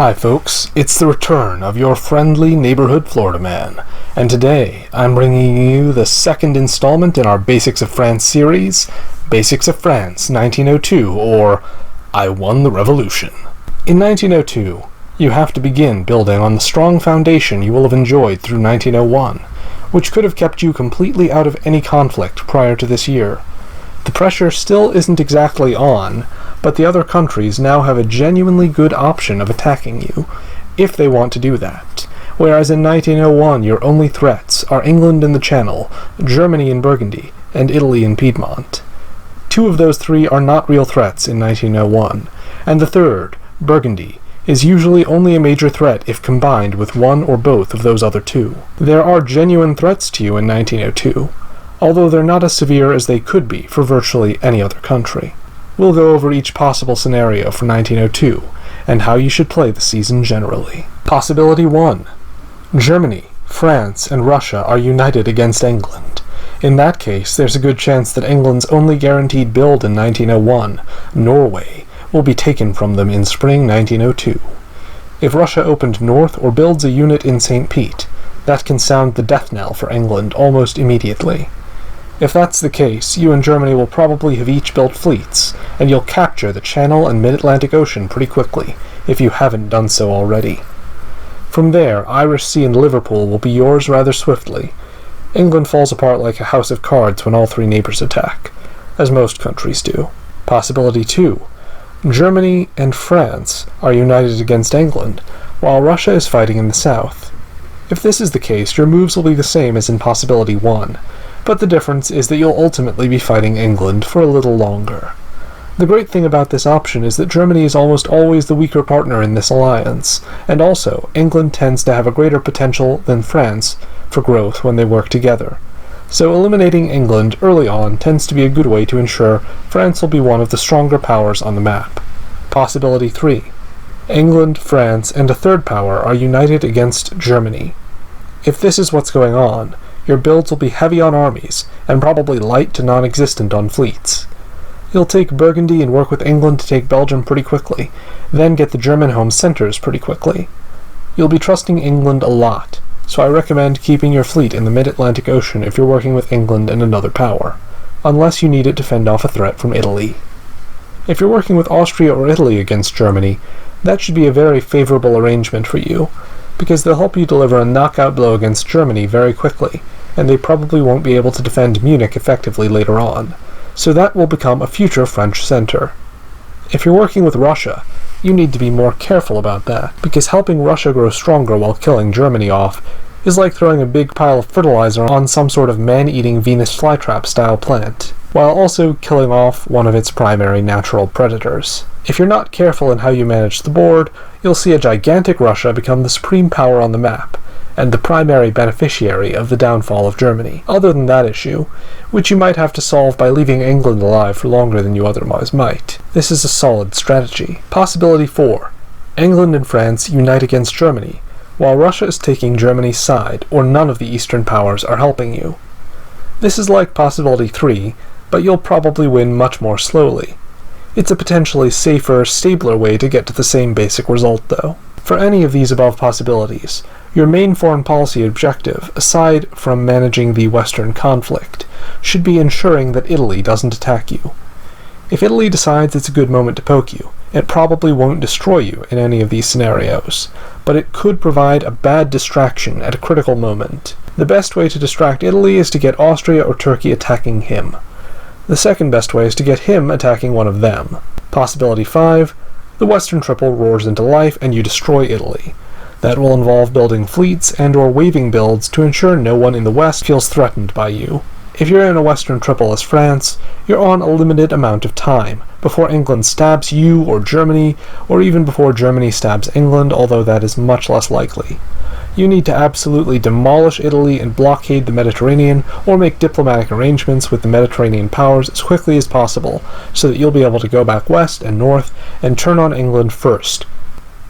Hi folks, it's the return of your friendly neighborhood Florida man, and today I'm bringing you the second installment in our Basics of France series, Basics of France 1902, or I Won the Revolution. In 1902, you have to begin building on the strong foundation you will have enjoyed through 1901, which could have kept you completely out of any conflict prior to this year. The pressure still isn't exactly on, but the other countries now have a genuinely good option of attacking you, if they want to do that, whereas in 1901 your only threats are England in the Channel, Germany in Burgundy, and Italy in Piedmont. Two of those three are not real threats in 1901, and the third, Burgundy, is usually only a major threat if combined with one or both of those other two. There are genuine threats to you in 1902, although they're not as severe as they could be for virtually any other country. We'll go over each possible scenario for 1902, and how you should play the season generally. Possibility 1. Germany, France, and Russia are united against England. In that case, there's a good chance that England's only guaranteed build in 1901, Norway, will be taken from them in spring 1902. If Russia opened north or builds a unit in St. Pete, that can sound the death knell for England almost immediately. If that's the case, you and Germany will probably have each built fleets, and you'll capture the Channel and Mid-Atlantic Ocean pretty quickly, if you haven't done so already. From there, Irish Sea and Liverpool will be yours rather swiftly. England falls apart like a house of cards when all three neighbors attack, as most countries do. Possibility 2. Germany and France are united against England, while Russia is fighting in the south. If this is the case, your moves will be the same as in Possibility 1, but the difference is that you'll ultimately be fighting England for a little longer. The great thing about this option is that Germany is almost always the weaker partner in this alliance, and also England tends to have a greater potential than France for growth when they work together. So eliminating England early on tends to be a good way to ensure France will be one of the stronger powers on the map. Possibility 3. England, France, and a third power are united against Germany. If this is what's going on, your builds will be heavy on armies, and probably light to non-existent on fleets. You'll take Burgundy and work with England to take Belgium pretty quickly, then get the German home centers pretty quickly. You'll be trusting England a lot, so I recommend keeping your fleet in the mid-Atlantic Ocean if you're working with England and another power, unless you need it to fend off a threat from Italy. If you're working with Austria or Italy against Germany, that should be a very favorable arrangement for you, because they'll help you deliver a knockout blow against Germany very quickly, and they probably won't be able to defend Munich effectively later on, so that will become a future French center. If you're working with Russia, you need to be more careful about that, because helping Russia grow stronger while killing Germany off is like throwing a big pile of fertilizer on some sort of man-eating Venus flytrap-style plant, while also killing off one of its primary natural predators. If you're not careful in how you manage the board, you'll see a gigantic Russia become the supreme power on the map, and the primary beneficiary of the downfall of Germany. Other than that issue, which you might have to solve by leaving England alive for longer than you otherwise might, this is a solid strategy. Possibility 4. England and France unite against Germany, while Russia is taking Germany's side, or none of the Eastern powers are helping you. This is like Possibility 3, but you'll probably win much more slowly. It's a potentially safer, stabler way to get to the same basic result, though. For any of these above possibilities, your main foreign policy objective, aside from managing the Western conflict, should be ensuring that Italy doesn't attack you. If Italy decides it's a good moment to poke you, it probably won't destroy you in any of these scenarios, but it could provide a bad distraction at a critical moment. The best way to distract Italy is to get Austria or Turkey attacking him. The second best way is to get him attacking one of them. Possibility 5. The Western Triple roars into life and you destroy Italy. That will involve building fleets and/or waving builds to ensure no one in the West feels threatened by you. If you're in a Western Triple as France, you're on a limited amount of time before England stabs you or Germany, or even before Germany stabs England, although that is much less likely. You need to absolutely demolish Italy and blockade the Mediterranean, or make diplomatic arrangements with the Mediterranean powers as quickly as possible, so that you'll be able to go back west and north and turn on England first.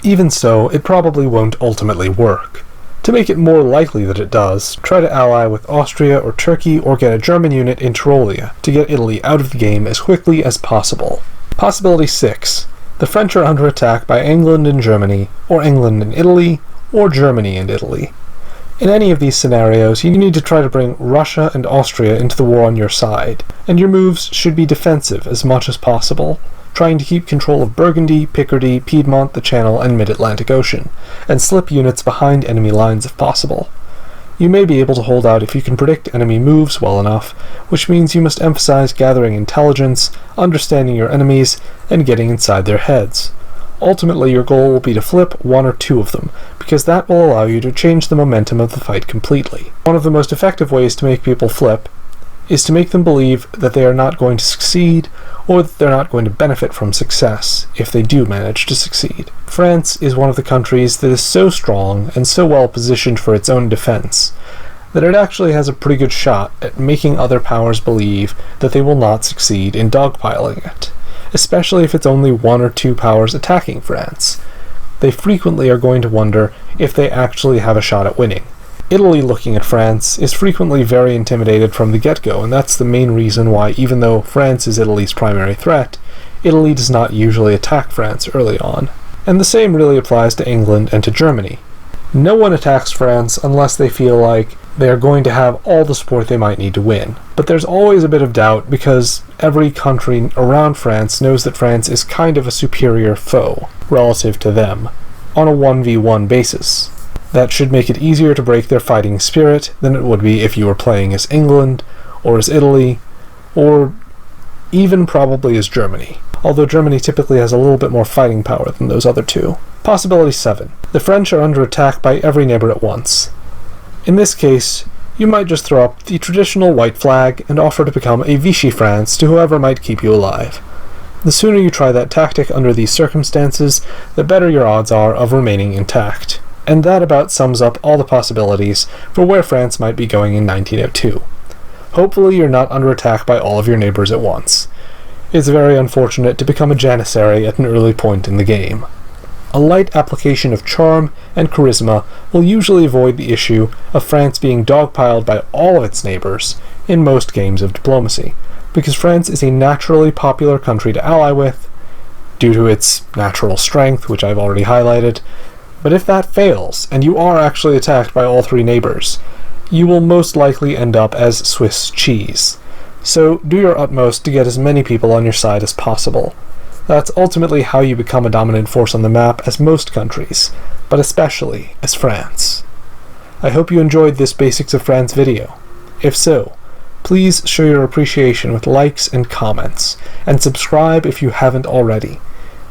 Even so, it probably won't ultimately work. To make it more likely that it does, try to ally with Austria or Turkey or get a German unit in Tyrolia to get Italy out of the game as quickly as possible. Possibility 6. The French are under attack by England and Germany, or England and Italy, or Germany and Italy. In any of these scenarios, you need to try to bring Russia and Austria into the war on your side, and your moves should be defensive as much as possible, trying to keep control of Burgundy, Picardy, Piedmont, the Channel, and Mid-Atlantic Ocean, and slip units behind enemy lines if possible. You may be able to hold out if you can predict enemy moves well enough, which means you must emphasize gathering intelligence, understanding your enemies, and getting inside their heads. Ultimately, your goal will be to flip one or two of them, because that will allow you to change the momentum of the fight completely. One of the most effective ways to make people flip is to make them believe that they are not going to succeed, or that they're not going to benefit from success, if they do manage to succeed. France is one of the countries that is so strong and so well positioned for its own defense, that it actually has a pretty good shot at making other powers believe that they will not succeed in dogpiling it, especially if it's only one or two powers attacking France. They frequently are going to wonder if they actually have a shot at winning. Italy, looking at France, is frequently very intimidated from the get-go, and that's the main reason why, even though France is Italy's primary threat, Italy does not usually attack France early on. And the same really applies to England and to Germany. No one attacks France unless they feel like they are going to have all the support they might need to win. But there's always a bit of doubt because every country around France knows that France is kind of a superior foe relative to them, on a 1v1 basis. That should make it easier to break their fighting spirit than it would be if you were playing as England, or as Italy, or even probably as Germany, although Germany typically has a little bit more fighting power than those other two. Possibility 7. The French are under attack by every neighbor at once. In this case, you might just throw up the traditional white flag and offer to become a Vichy France to whoever might keep you alive. The sooner you try that tactic under these circumstances, the better your odds are of remaining intact. And that about sums up all the possibilities for where France might be going in 1902. Hopefully you're not under attack by all of your neighbors at once. It's very unfortunate to become a janissary at an early point in the game. A light application of charm and charisma will usually avoid the issue of France being dogpiled by all of its neighbors in most games of diplomacy, because France is a naturally popular country to ally with, due to its natural strength, which I've already highlighted. But if that fails, and you are actually attacked by all three neighbors, you will most likely end up as Swiss cheese. So do your utmost to get as many people on your side as possible. That's ultimately how you become a dominant force on the map as most countries, but especially as France. I hope you enjoyed this Basics of France video. If so, please show your appreciation with likes and comments, and subscribe if you haven't already.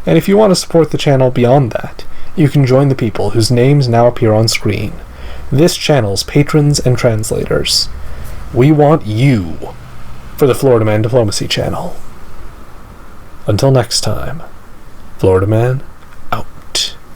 And if you want to support the channel beyond that, you can join the people whose names now appear on screen, this channel's patrons and translators. We want you for the Florida Man Diplomacy channel. Until next time, Florida Man